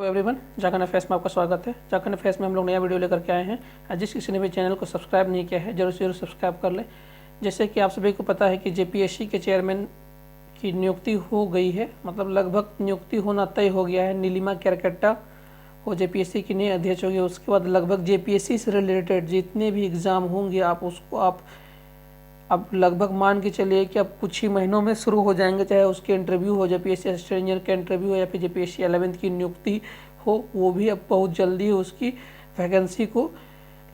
Everyone, Jharkhand affairs में आपका स्वागत है। झारखंड अफेयर्स में हम लोग नया वीडियो लेकर के आए हैं। जिस किसी ने भी चैनल को सब्सक्राइब नहीं किया है जरूर से जरूर सब्सक्राइब कर लें। जैसे कि आप सभी को पता है कि जेपीएससी के चेयरमैन की नियुक्ति हो गई है, मतलब लगभग नियुक्ति होना तय हो गया है। नीलिमा केरकेट्टा वो जेपीएससी की नई अध्यक्ष होगी। उसके बाद लगभग जेपीएससी से रिलेटेड जितने भी एग्ज़ाम होंगे आप अब लगभग मान के चलिए कि अब कुछ ही महीनों में शुरू हो जाएंगे, चाहे उसके इंटरव्यू हो, जेपीएससी असिस्टेंट इंजीनियर का इंटरव्यू हो या फिर जेपीएससी 11th की नियुक्ति हो, वो भी अब बहुत जल्दी उसकी वैकेंसी को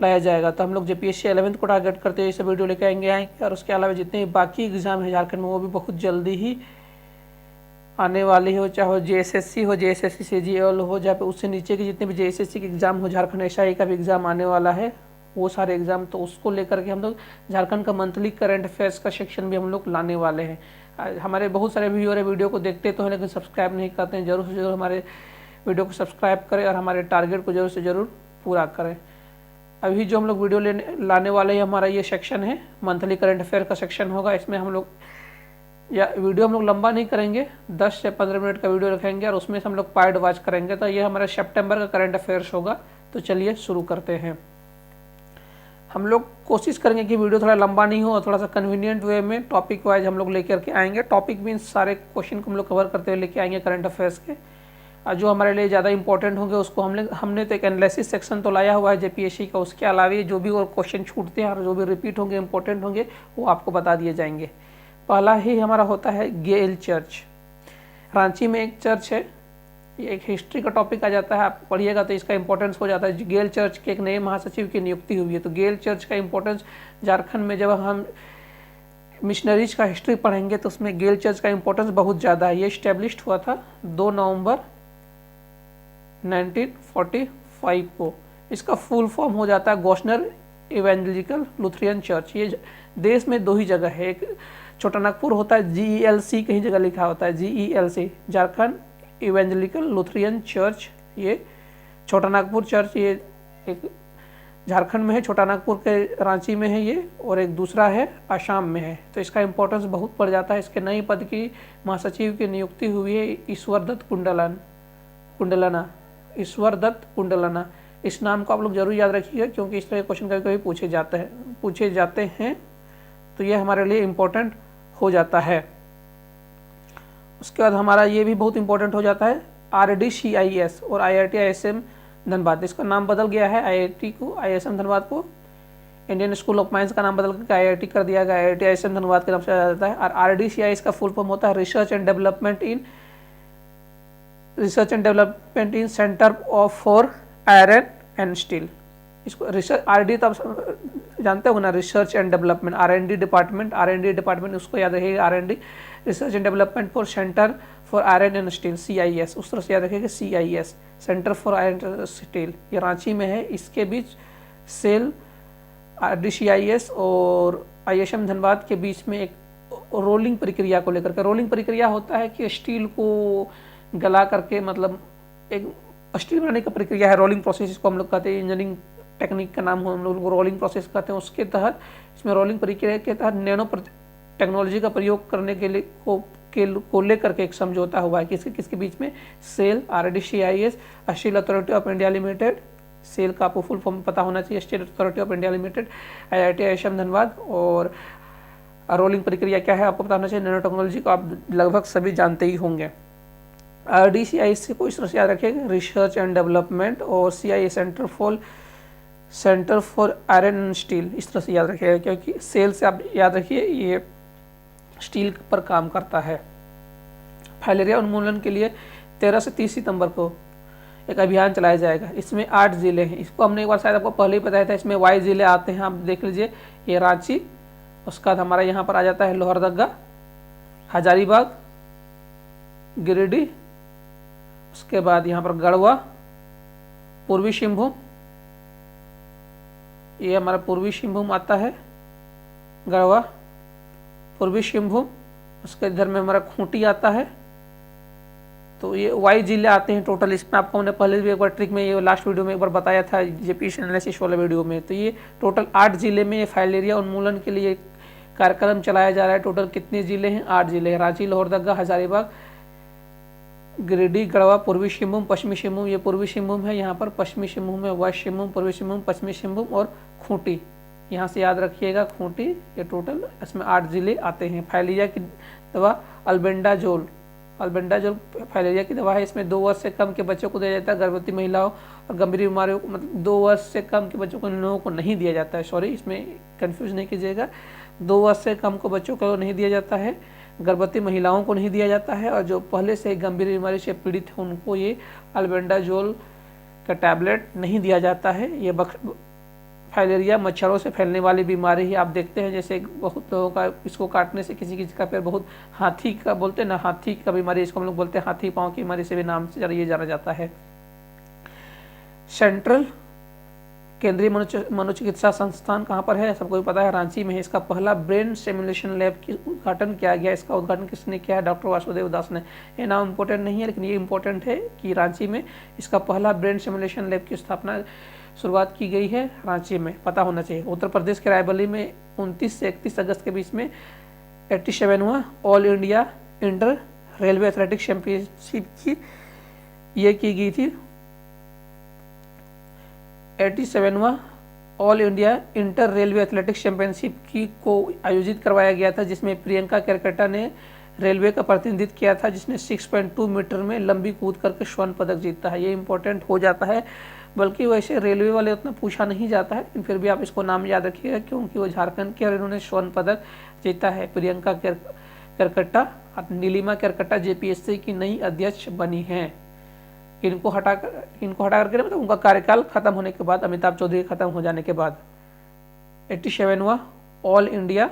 लाया जाएगा। तो हम लोग जेपीएससी 11th को टारगेट करते हुए इस वीडियो लेकर आएंगे और उसके अलावा जितने बाकी एग्ज़ाम है झारखंड में वो भी बहुत जल्दी ही आने वाली हो, चाहे वो जेएसएससी हो, जेएसएससी सीजीएल हो, जहाँ पे उससे नीचे के जितने भी जेएसएससी के एग्ज़ाम हो, झारखंड एसआई का भी एग्ज़ाम आने वाला है, वो सारे एग्ज़ाम। तो उसको लेकर के हम लोग झारखंड का मंथली करंट अफेयर्स का सेक्शन भी हम लोग लाने वाले हैं। हमारे बहुत सारे व्यूअर है, वीडियो को देखते तो हैं लेकिन सब्सक्राइब नहीं करते हैं। जरूर से जरूर हमारे वीडियो को सब्सक्राइब करें और हमारे टारगेट को जरूर से ज़रूर पूरा करें। अभी जो हम लोग वीडियो लाने वाले हैं, हमारा ये सेक्शन है मंथली करंट अफेयर का सेक्शन होगा। इसमें हम लोग वीडियो हम लोग लंबा नहीं करेंगे, 10 से 15 मिनट का वीडियो रखेंगे और उसमें से हम लोग पार्ट वाच करेंगे। तो ये हमारा सितंबर का करंट अफेयर्स होगा। तो चलिए शुरू करते हैं। हम लोग कोशिश करेंगे कि वीडियो थोड़ा लंबा नहीं हो और थोड़ा सा कन्वीनियंट वे में टॉपिक वाइज हम लोग लेकर के आएंगे। टॉपिक मीन्स सारे क्वेश्चन को हम लोग कवर करते हुए लेके आएंगे करंट अफेयर्स के, और जो हमारे लिए ज़्यादा इंपॉर्टेंट होंगे उसको हमने तो एक एनालिसिस सेक्शन तो लाया हुआ है जेपीएससी का। उसके अलावा जो भी और क्वेश्चन छूटते हैं और जो भी रिपीट होंगे, इंपॉर्टेंट होंगे, वो आपको बता दिए जाएंगे। पहला ही हमारा होता है गेल चर्च। रांची में एक चर्च है, ये एक हिस्ट्री का टॉपिक आ जाता है, आप पढ़िएगा तो इसका इंपॉर्टेंस हो जाता है। गेल चर्च के एक नए महासचिव की नियुक्ति हुई है। तो गेल चर्च का इंपॉर्टेंस झारखंड में जब हम मिशनरीज का हिस्ट्री पढ़ेंगे तो उसमें गेल चर्च का इंपॉर्टेंस बहुत ज़्यादा है। ये इस्टेब्लिश्ड हुआ था 2 नवंबर 1945 को। इसका फुल फॉर्म हो जाता है गॉस्नर इवेंजलिकल लुथरियन चर्च। ये देश में 2 ही जगह है, एक छोटा नागपुर होता है, GELC कहीं जगह लिखा होता है, GELC झारखंड इवेंजलिकल लुथरियन चर्च। ये छोटा नागपुर चर्च ये एक झारखंड में है, छोटा नागपुर के रांची में है ये, और एक दूसरा है आसाम में है। तो इसका इंपॉर्टेंस बहुत पड़ जाता है। इसके नए पद की महासचिव की नियुक्ति हुई है ईश्वर दत्त कुंडलना। ईश्वर दत्त कुंडलना, इस नाम को आप लोग जरूर याद रखिएगा क्योंकि इस तरह के क्वेश्चन कभी कभी पूछे जाते हैं। तो ये हमारे लिए इम्पोर्टेंट हो जाता है। उसके बाद हमारा ये भी बहुत इंपॉर्टेंट हो जाता है RDCIS और IIT ISM धनबाद। इसका नाम बदल गया है, IIT को ISM धनबाद को इंडियन स्कूल ऑफ माइंस का नाम बदल करके IIT कर दिया गया। IIT ISM धनबाद के नाम से जाता है। और RDCIS का फुल फॉर्म होता है research and development in centre for iron and steel. इसको रिसर्च RD तो आप जानते हो ना, research and development, R&D department उसको याद रखिएगा, R&D research and development for centre for iron and steel, CIS उस तरह से याद रखिएगा, CIS centre for iron and steel. ये रांची में है। इसके बीच सेल RDCIS और ISM धनबाद के बीच में एक रोलिंग प्रक्रिया को लेकर के, रोलिंग प्रक्रिया होता है कि स्टील को गला करके, मतलब एक स्टील बनाने का प्रक्रिया है, रोलिंग प्रोसेस इसको हम लोग कहते हैं। इंजीनियरिंग टेक्निक का नाम हम लोग रोलिंग प्रोसेस कहते हैं। उसके तहत इसमें रोलिंग प्रक्रिया के तहत नैनो टेक्नोलॉजी का प्रयोग करने के लिए को लेकर के एक समझौता हुआ है। किसके बीच में? SAIL RDCIS, steel authority of India limited, SAIL का आपको फुल फॉर्म पता होना चाहिए, steel authority of India limited, IIT ISM Dhanbad. और रोलिंग प्रक्रिया क्या है आपको पता होना चाहिए। नैनो टेक्नोलॉजी को आप लगभग सभी जानते ही होंगे। RDCIS को इस तरह से याद रखिएगा, रिसर्च एंड डेवलपमेंट, और CIS centre for iron and steel इस तरह से याद रखिएगा क्योंकि सेल से आप याद रखिए ये स्टील पर काम करता है। फाइलेरिया उन्मूलन के लिए 13 से 30 सितंबर को एक अभियान चलाया जाएगा। इसमें 8 जिले हैं। इसको हमने एक बार शायद आपको पहले ही बताया था। इसमें वाई जिले आते हैं, आप देख लीजिए, ये रांची, उसका बाद हमारा यहाँ पर आ जाता है लोहरदगा, हजारीबाग, गिरिडीह, उसके बाद यहाँ पर गढ़वा, पूर्वी सिंहभूम, ये हमारा पूर्वी सिंहभूम आता है, गढ़वा पूर्वी सिंहभूम। उसके इधर में हमारा खूंटी आता है। तो ये वाई जिले आते हैं टोटल। इसमें आपको हमने पहले भी एक बार ट्रिक में, ये लास्ट वीडियो में एक बार बताया था जेपीएससी एनालिसिस वाले वीडियो में। तो ये टोटल 8 जिले में फाइलेरिया उन्मूलन के लिए कार्यक्रम चलाया जा रहा है। टोटल कितने जिले हैं? 8 जिले हैं, रांची, लोहरदगा, हजारीबाग, गिरिडीह, गढ़वा पूर्वी सिंहभूम, पश्चिमी सिंहभूम, ये पूर्वी सिंहभूम है। यहाँ पर पश्चिमी सिंहभूम है, वेस्ट सिंहभूम, पूर्वी सिंहभूम, पश्चिमी सिंहभूम और खूंटी। यहाँ से याद रखिएगा खूंटी। ये टोटल इसमें 8 जिले आते हैं। फाइलेरिया की दवा अल्बेंडाजोल, अल्बेंडाजोल फाइलेरिया की दवा है। इसमें 2 वर्ष से कम के बच्चों को दिया जाता है, गर्भवती महिलाओं और गंभीर बीमारियों को, मतलब 2 वर्ष से कम के बच्चों को, इन लोगों को नहीं दिया जाता है। सॉरी, इसमें कंफ्यूज नहीं कीजिएगा। 2 वर्ष से कम को बच्चों को नहीं दिया जाता है, गर्भवती महिलाओं को नहीं दिया जाता है, और जो पहले से गंभीर बीमारी से पीड़ित है उनको ये अल्बेंडाजोल का टैबलेट नहीं दिया जाता है। ये फाइलेरिया मच्छरों से फैलने वाली बीमारी ही आप देखते हैं, जैसे बहुत लोगों का इसको काटने से किसी किसी का पैर बहुत हाथी का बोलते हैं ना, हाथी का बीमारी, इसको हम लोग बोलते हैं हाथी पाँव की बीमारी से भी नाम से ये जाना जाता है। सेंट्रल केंद्रीय मनोचिकित्सा संस्थान कहाँ पर है, सबको पता है, रांची में है। इसका पहला ब्रेन स्टिमुलेशन लैब की उद्घाटन किया गया। इसका उद्घाटन किसने किया है? डॉक्टर वासुदेव दास ने। ये नाम इम्पोर्टेंट नहीं है, लेकिन ये इम्पोर्टेंट है कि रांची में इसका पहला ब्रेन स्टिमुलेशन लैब की स्थापना शुरुआत की गई है, रांची में, पता होना चाहिए। उत्तर प्रदेश के रायबरेली में 29 से 31 अगस्त के बीच में 87वां all India inter railway athletics championship की ये की गई थी। 87वां all India inter railway athletics championship की को आयोजित करवाया गया था, जिसमें प्रियंका केरकेटा ने रेलवे का प्रतिनिधित्व किया था, जिसने 6.2 मीटर में लंबी कूद करके स्वर्ण पदक जीता है। ये इंपॉर्टेंट हो जाता है, बल्कि वैसे रेलवे वाले उतना पूछा नहीं जाता है, लेकिन फिर भी आप इसको नाम याद रखिएगा, क्योंकि वो झारखंड के और इन्होंने स्वर्ण पदक जीता है। प्रियंका केरकेटा और नीलिमा केरकेटा जेपीएससी की नई अध्यक्ष बनी हैं। इनको हटा करके मतलब उनका कार्यकाल खत्म होने के बाद, अमिताभ चौधरी खत्म हो जाने के बाद। 87वां all India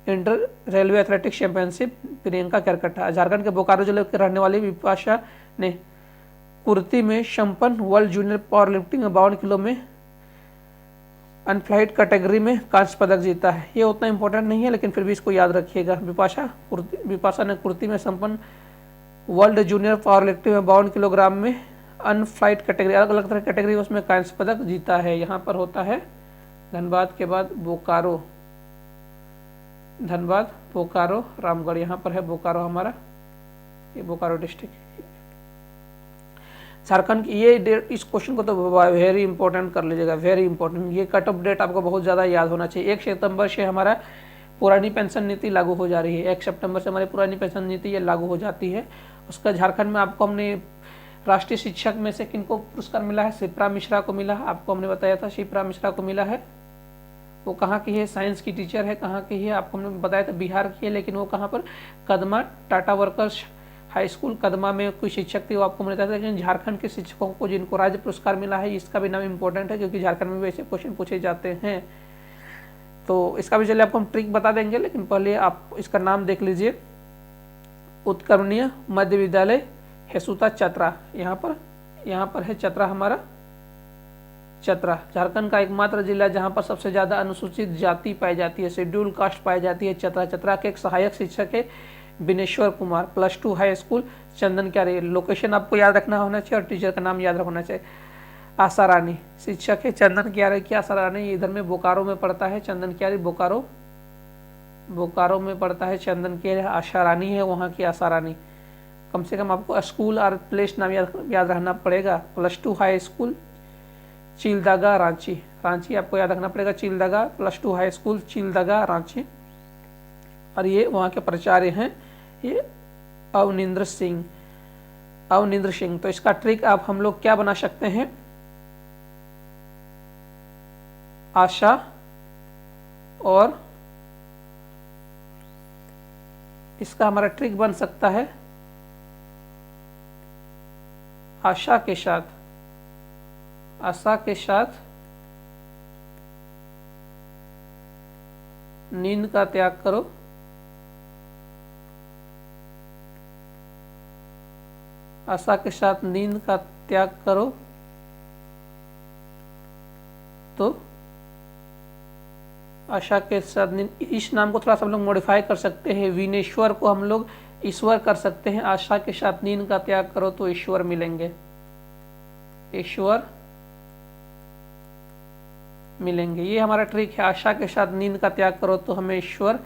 inter railway athletics championship Priyanka Kerketta. Jharkhand के बोकारो जिले के रहने वाली विपाशा ने कुर्ती में संपन्न वर्ल्ड जूनियर पावर लिफ्टिंग में 52 किलो में अनफ्लाइट कैटेगरी में कांस्य पदक जीता है। ये उतना इंपॉर्टेंट नहीं है, लेकिन फिर भी इसको याद रखिएगा। विपाशा ने कुर्ती में संपन्न वर्ल्ड जूनियर पावर लिफ्टिंग में 52 किलोग्राम में अनफ्लाइट कैटेगरी, अलग अलग तरह कैटेगरी, उसमें कांस्य पदक जीता है। यहाँ पर होता है धनबाद के बाद बोकारो, धनबाद, बोकारो, रामगढ़, यहाँ पर है बोकारो हमारा, ये बोकारो डिस्ट्रिक्ट। झारखंड की ये डेट, इस क्वेश्चन को तो वेरी इंपॉर्टेंट कर लीजिएगा, वेरी इंपॉर्टेंट। ये कट ऑफ डेट आपको बहुत ज़्यादा याद होना चाहिए। 1 सितंबर से हमारा पुरानी पेंशन नीति लागू हो जा रही है। 1 सितंबर से हमारी पुरानी पेंशन नीति ये लागू हो जाती है। उसका झारखंड में आपको हमने राष्ट्रीय शिक्षक में से किनको पुरस्कार मिला है? शिप्रा मिश्रा को मिला है, आपको हमने बताया था, शिप्रा मिश्रा को मिला है। वो कहाँ की है? साइंस की टीचर है। कहाँ की है? आपको हमने बताया था बिहार की है, लेकिन वो कहाँ पर? Kadma Tata workers high school Kadma में कोई शिक्षक थी, वो आपको बताया था। लेकिन झारखंड के शिक्षकों को जिनको राज्य पुरस्कार मिला है, इसका भी नाम इंपॉर्टेंट है, क्योंकि झारखंड में भी ऐसे क्वेश्चन पूछे जाते हैं। तो इसका भी चलिए आपको हम ट्रिक बता देंगे, लेकिन पहले आप इसका नाम देख लीजिए। उत्कर्णीय मध्य विद्यालय हेसुता चतरा, यहाँ पर है चतरा हमारा, चतरा। झारखंड का एकमात्र जिला जहाँ पर सबसे ज़्यादा अनुसूचित जाति पाई जाती है, शेड्यूल कास्ट पाई जाती है, चतरा। चतरा के एक सहायक शिक्षक है बिनेश्वर कुमार, +2 हाई स्कूल चंदन क्यारी। लोकेशन आपको याद रखना होना चाहिए और टीचर का नाम याद रखना चाहिए। आशा रानी शिक्षक है चंदन क्यारी की। आशा रानी इधर में बोकारो में पड़ता है, चंदन क्यारी बोकारो में पड़ता है चंदन क्यारी। आशा रानी है वहाँ की आशा रानी। कम से कम आपको स्कूल और प्लेस नाम याद रखना पड़ेगा। +2 हाई स्कूल चिलदगा रांची, रांची आपको याद रखना पड़ेगा। चिलदगा +2 हाई स्कूल चिलदगा रांची। और ये वहाँ के प्राचार्य हैं ये अवनिंद्र सिंह। तो इसका ट्रिक आप हम लोग क्या बना सकते हैं? आशा और इसका हमारा ट्रिक बन सकता है आशा के साथ नींद का त्याग करो। आशा के साथ नींद का त्याग करो तो आशा के साथ नींद, इस नाम को थोड़ा सा हम लोग मॉडिफाई कर सकते हैं। विनेश्वर को हम लोग ईश्वर कर सकते हैं। आशा के साथ नींद का त्याग करो तो ईश्वर मिलेंगे, ईश्वर मिलेंगे। ये हमारा ट्रिक है। आशा के साथ नींद का त्याग करो तो हमें ईश्वर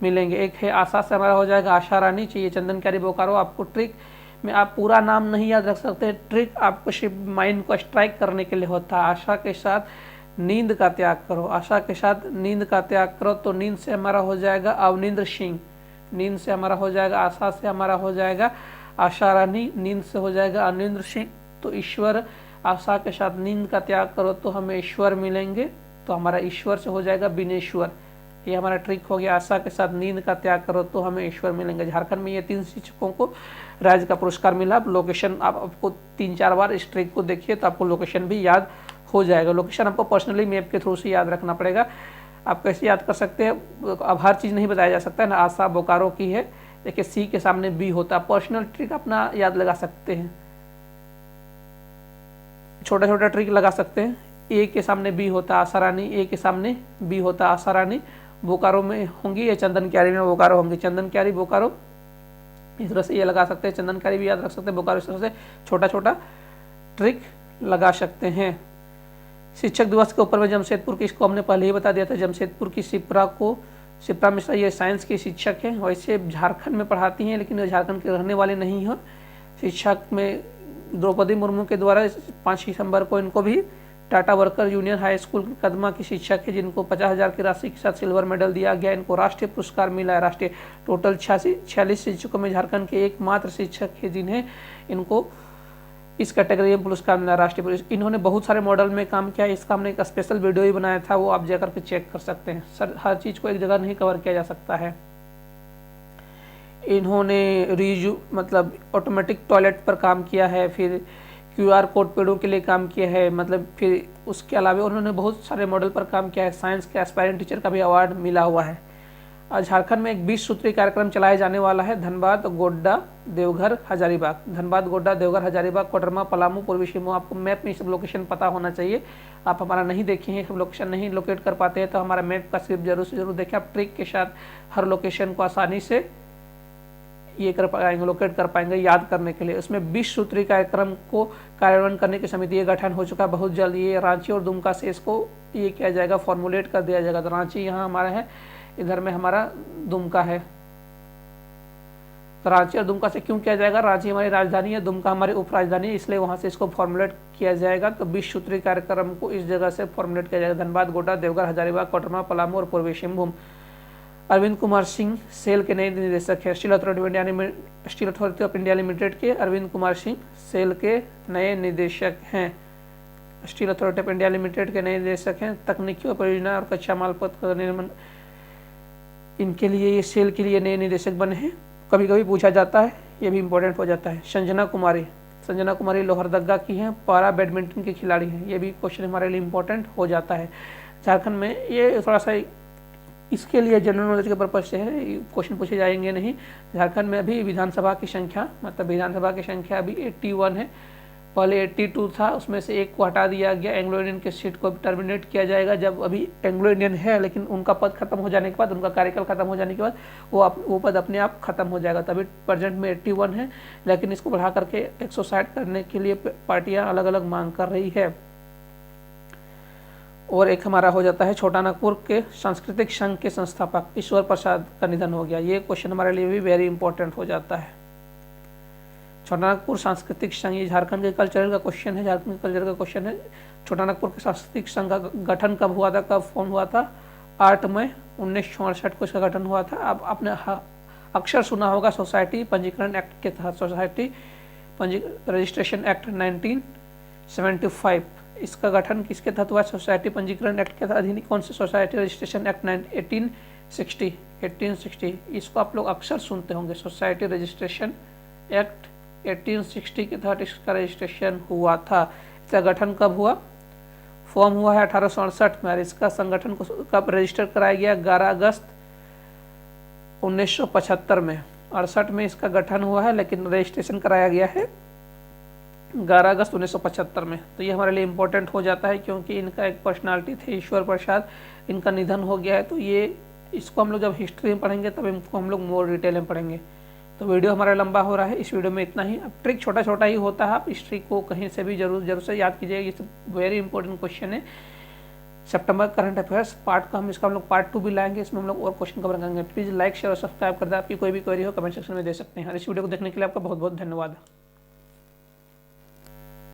मिलेंगे। एक है आशा से हमारा हो जाएगा आशा रानी, चाहिए चंदन क्यारी बोकारो। आपको ट्रिक में आप पूरा नाम नहीं याद रख सकते। ट्रिक आपको सिर्फ माइंड को स्ट्राइक करने के लिए होता है। आशा के साथ नींद का त्याग करो, आशा के साथ नींद का त्याग करो, तो नींद से हमारा हो जाएगा अवनिंद्र सिंह, नींद से हमारा हो जाएगा आशा, से हमारा हो जाएगा आशा रानी, नींद से हो जाएगा अवनिंद्र सिंह, तो ईश्वर। आशा के साथ नींद का त्याग करो तो हमें ईश्वर मिलेंगे, तो हमारा ईश्वर से हो जाएगा बिनेश्वर। ये हमारा ट्रिक हो गया। आशा के साथ नींद का त्याग करो तो हमें ईश्वर मिलेंगे। झारखंड में ये 3 शिक्षकों को राज्य का पुरस्कार मिला। लोकेशन आपको 3-4 बार इस ट्रिक को देखिए तो आपको लोकेशन भी याद हो जाएगा। लोकेशन आपको पर्सनली मैप के थ्रू से याद रखना पड़ेगा। आप कैसे याद कर सकते हैं, अब हर चीज़ नहीं बताया जा सकता है ना। आशा बोकारो की है, देखिए सी के सामने बी होता है। पर्सनल ट्रिक अपना याद लगा सकते हैं, छोटा छोटा ट्रिक लगा सकते हैं। ए के सामने बी होता आशा रानी, ए के सामने बी होता आशा रानी। बोकारो में होंगी या चंदन क्यारी में बोकारो होंगी, चंदन क्यारी बोकारो, इस तरह से ये लगा सकते हैं। चंदन क्यारी भी याद रख सकते हैं, बोकारो, इस तरह से छोटा छोटा ट्रिक लगा सकते हैं। शिक्षक दिवस के ऊपर में जमशेदपुर की, इसको हमने पहले ही बता दिया था, जमशेदपुर की शिप्रा मिश्रा ये साइंस की शिक्षक हैं। वैसे झारखंड में पढ़ाती हैं लेकिन झारखंड के रहने वाले नहीं हैं। शिक्षक में द्रौपदी मुर्मू के द्वारा 5 दिसंबर को इनको भी Tata worker union high school Kadma की शिक्षक है, जिनको 50,000 की राशि के साथ सिल्वर मेडल दिया गया। इनको राष्ट्रीय पुरस्कार मिला है। राष्ट्रीय टोटल 46 शिक्षकों में झारखंड के एकमात्र शिक्षक है जिन्हें इनको इस कैटेगरी में पुरस्कार मिला, राष्ट्रीय पुरस्कार। इन्होंने बहुत सारे मॉडल में काम किया। इसका हमने एक स्पेशल वीडियो ही बनाया था, वो आप जाकर के चेक कर सकते हैं। सर हर चीज़ को एक जगह नहीं कवर किया जा सकता है। इन्होंने मतलब ऑटोमेटिक टॉयलेट पर काम किया है, फिर QR कोड पेड़ों के लिए काम किया है, मतलब फिर उसके अलावा उन्होंने बहुत सारे मॉडल पर काम किया है। साइंस के एस्पायरेंट टीचर का भी अवार्ड मिला हुआ है। आज झारखंड में एक 20 सूत्री कार्यक्रम चलाया जाने वाला है। धनबाद, गोड्डा, देवघर, हजारीबाग, धनबाद, गोड्डा, देवघर, हजारीबाग, कोडरमा, पलामू, पूर्वी सिंहभूम। आपको मैप में सब लोकेशन पता होना चाहिए। आप हमारा नहीं देखे हैं, सब लोकेशन नहीं लोकेट कर पाते हैं तो हमारा मैप का सिर्फ जरूर से जरूर देखें। आप ट्रिक के साथ हर लोकेशन को आसानी से ये कर पाएंगे, लोकेट कर पाएंगे याद करने के लिए। उसमें 20 सूत्री कार्यक्रम को कार्यान्वयन करने की समिति ये गठन हो चुका है। बहुत जल्द ये रांची और दुमका से इसको ये किया जाएगा, फॉर्मुलेट कर दिया जाएगा। तो रांची यहाँ हमारा है, इधर में हमारा दुमका है। तो रांची और दुमका से क्यों किया जाएगा, रांची हमारी राजधानी है, दुमका हमारी उप राजधानी है, इसलिए वहाँ से इसको फॉर्मुलेट किया जाएगा। तो 20 सूत्री कार्यक्रम को इस जगह से फॉर्मुलेट किया जाएगा। धनबाद, गोड्डा, देवघर, हजारीबाग, कोडरमा, पलामू और पूर्वी सिंहभूम। अरविंद कुमार सिंह सेल के नए निदेशक है। Steel authority of India limited के अरविंद कुमार सिंह सेल के नए निदेशक हैं। Steel authority of India limited के नए निदेशक हैं। तकनीकी परियोजना और कच्चा माल पथ का निर्माण, इनके लिए ये सेल के लिए नए निदेशक बने हैं। कभी कभी पूछा जाता है, ये भी इम्पोर्टेंट हो जाता है। संजना कुमारी लोहरदगा की हैं, पारा बैडमिंटन की खिलाड़ी हैं। ये भी क्वेश्चन हमारे लिए इम्पोर्टेंट हो जाता है। झारखंड में ये थोड़ा सा इसके लिए जनरल नॉलेज के पर्पज से है, क्वेश्चन पूछे जाएंगे नहीं। झारखंड में अभी विधानसभा की संख्या, मतलब विधानसभा की संख्या अभी 81 है। पहले 82 था, उसमें से एक को हटा दिया गया। एंग्लो इंडियन के सीट को टर्मिनेट किया जाएगा। जब अभी एंग्लो इंडियन है लेकिन उनका पद खत्म हो जाने के बाद, उनका कार्यकाल खत्म हो जाने के बाद वो पद अपने आप खत्म हो जाएगा। तभी प्रेजेंट में 81 है, लेकिन इसको बढ़ा करके 160 करने के लिए पार्टियां अलग अलग मांग कर रही है। और एक हमारा हो जाता है छोटा नागपुर के सांस्कृतिक संघ के संस्थापक ईश्वर प्रसाद का निधन हो गया। ये क्वेश्चन हमारे लिए भी वेरी इंपॉर्टेंट हो जाता है। छोटा नागपुर सांस्कृतिक संघ, ये झारखंड के कल्चरल का क्वेश्चन है, झारखंड के कल्चर का क्वेश्चन है। छोटा नागपुर के सांस्कृतिक संघ का गठन कब हुआ था, कब फॉर्म हुआ था? 8 मई 1968 को इसका गठन हुआ था। अब आपने अक्सर सुना होगा सोसाइटी पंजीकरण एक्ट के तहत, सोसाइटी रजिस्ट्रेशन एक्ट 1975। इसका गठन किसके तहत हुआ? सोसाइटी पंजीकरण एक्ट के अधीन। कौन सी? Society registration act 1860। इसको आप लोग अक्सर सुनते होंगे। सोसाइटी रजिस्ट्रेशन एक्ट 1860 के तहत इसका रजिस्ट्रेशन हुआ था। इसका गठन कब हुआ? फॉर्म हुआ है 1868 में। और इसका संगठन को कब रजिस्टर कराया गया? 11 अगस्त 1975 में। 68 में इसका गठन हुआ है लेकिन रजिस्ट्रेशन कराया गया है 11 अगस्त 1975 में। तो ये हमारे लिए इम्पोर्टेंट हो जाता है क्योंकि इनका एक पर्सनालिटी थे ईश्वर प्रसाद, इनका निधन हो गया है। तो ये इसको हम लोग जब हिस्ट्री में पढ़ेंगे तब इनको हम लोग मोर डिटेल में पढ़ेंगे। तो वीडियो हमारा लंबा हो रहा है, इस वीडियो में इतना ही। अब ट्रिक छोटा छोटा ही होता है, आप हिस्ट्री को कहीं से भी जरूर से याद कीजिएगा। ये वेरी इंपॉर्टेंट क्वेश्चन है। सितंबर करंट अफेयर्स पार्ट का हम लोग पार्ट 2 भी लाएंगे। इसमें हम लोग और क्वेश्चन कवर करेंगे। प्लीज़ लाइक शेयर और सब्सक्राइब कर दें। आपकी कोई भी क्वेरी हो कमेंट सेक्शन में दे सकते हैं। और इस वीडियो को देखने के लिए आपका बहुत बहुत धन्यवाद।